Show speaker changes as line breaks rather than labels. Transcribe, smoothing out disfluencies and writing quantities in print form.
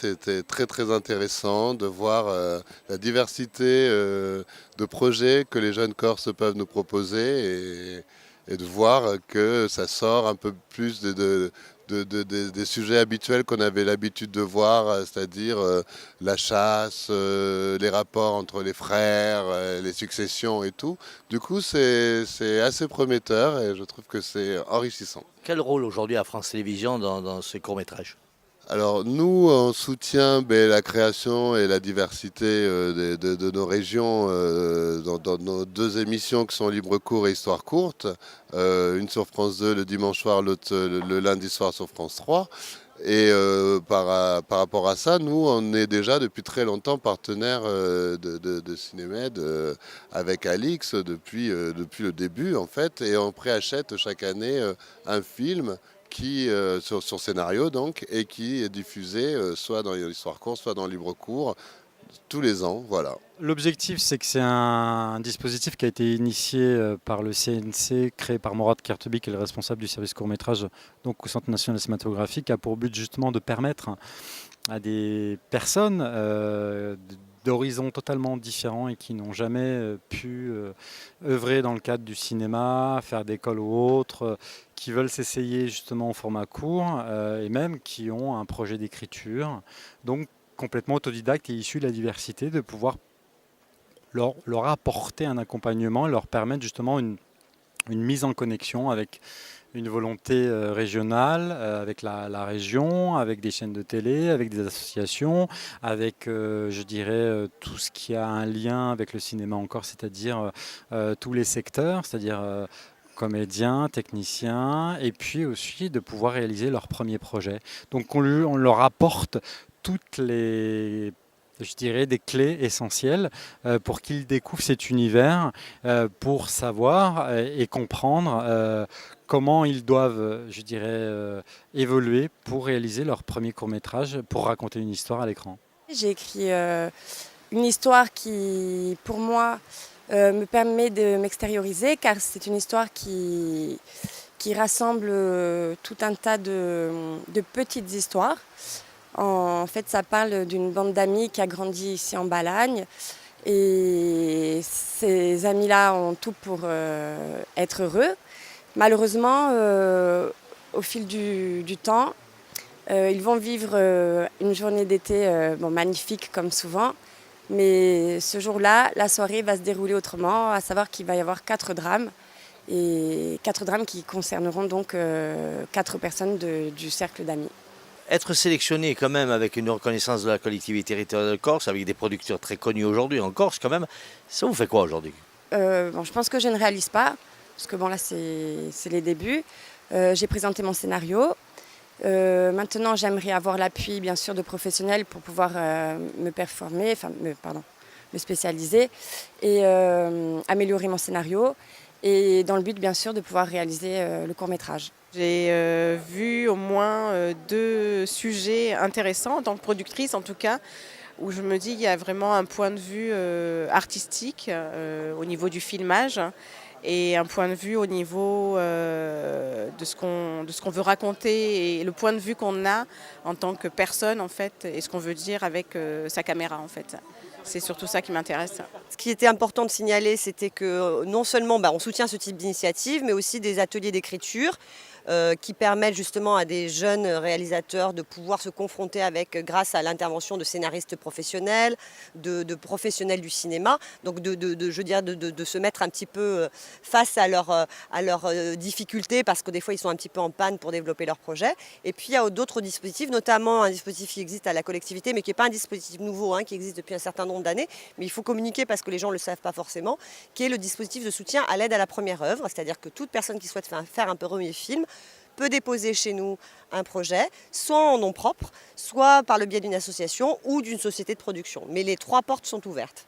C'était très très intéressant de voir la diversité de projets que les jeunes Corses peuvent nous proposer et de voir que ça sort un peu plus des sujets habituels qu'on avait l'habitude de voir, c'est-à-dire la chasse, les rapports entre les frères, les successions et tout. Du coup, c'est assez prometteur et je trouve que c'est enrichissant.
Quel rôle aujourd'hui a France Télévisions dans ces courts-métrages?
Alors nous, on soutient la création et la diversité de nos régions dans nos deux émissions qui sont Libre Court et Histoire Courte, une sur France 2 le dimanche soir, l'autre le lundi soir sur France 3. Et par rapport à ça, nous, on est déjà depuis très longtemps partenaire de Cinémed avec Alix depuis le début en fait, et on préachète chaque année un film sur scénario donc, et qui est diffusé soit dans l'histoire courte, soit dans Libre Court, tous les ans, voilà.
L'objectif, c'est que c'est un dispositif qui a été initié par le CNC, créé par Morad Kertebi, qui est le responsable du service court-métrage donc au Centre national cinématographique, qui a pour but justement de permettre à des personnes d'horizons totalement différents et qui n'ont jamais pu œuvrer dans le cadre du cinéma, faire d'école ou autre, qui veulent s'essayer justement au format court et même qui ont un projet d'écriture, donc complètement autodidacte et issu de la diversité, de pouvoir leur apporter un accompagnement, leur permettre justement une mise en connexion avec une volonté régionale, avec la région, avec des chaînes de télé, avec des associations, avec, je dirais, tout ce qui a un lien avec le cinéma encore, c'est-à-dire tous les secteurs, c'est-à-dire comédiens, techniciens, et puis aussi de pouvoir réaliser leurs premiers projets. Donc on leur apporte toutes les, je dirais, des clés essentielles pour qu'ils découvrent cet univers, pour savoir et comprendre comment ils doivent, je dirais, évoluer pour réaliser leur premier court-métrage, pour raconter une histoire à l'écran.
J'ai écrit une histoire qui, pour moi, me permet de m'extérioriser, car c'est une histoire qui rassemble tout un tas de petites histoires. En fait, ça parle d'une bande d'amis qui a grandi ici en Balagne. Et ces amis-là ont tout pour être heureux. Malheureusement, au fil du temps, ils vont vivre une journée d'été magnifique comme souvent. Mais ce jour-là, la soirée va se dérouler autrement, à savoir qu'il va y avoir 4 drames. Et 4 drames qui concerneront donc 4 personnes du cercle d'amis.
Être sélectionné quand même avec une reconnaissance de la collectivité territoriale de Corse, avec des producteurs très connus aujourd'hui en Corse quand même, ça vous fait quoi aujourd'hui?
Je pense que je ne réalise pas, parce que là c'est les débuts. J'ai présenté mon scénario. Maintenant j'aimerais avoir l'appui bien sûr de professionnels pour pouvoir me performer, me spécialiser et améliorer mon scénario. Et dans le but bien sûr de pouvoir réaliser le court-métrage.
J'ai vu au moins 2 sujets intéressants en tant que productrice en tout cas, où je me dis qu'il y a vraiment un point de vue artistique au niveau du filmage et un point de vue au niveau de ce qu'on veut raconter et le point de vue qu'on a en tant que personne en fait et ce qu'on veut dire avec sa caméra en fait. C'est surtout ça qui m'intéresse.
Ce qui était important de signaler, c'était que non seulement on soutient ce type d'initiative, mais aussi des ateliers d'écriture qui permettent justement à des jeunes réalisateurs de pouvoir se confronter avec, grâce à l'intervention de scénaristes professionnels, de professionnels du cinéma, donc de se mettre un petit peu face à leurs difficultés, parce que des fois ils sont un petit peu en panne pour développer leur projet. Et puis il y a d'autres dispositifs, notamment un dispositif qui existe à la collectivité, mais qui n'est pas un dispositif nouveau, qui existe depuis un certain nombre d'années, mais il faut communiquer parce que les gens ne le savent pas forcément, qui est le dispositif de soutien à l'aide à la première œuvre, c'est-à-dire que toute personne qui souhaite faire un premier film peut déposer chez nous un projet, soit en nom propre, soit par le biais d'une association ou d'une société de production. Mais les 3 portes sont ouvertes.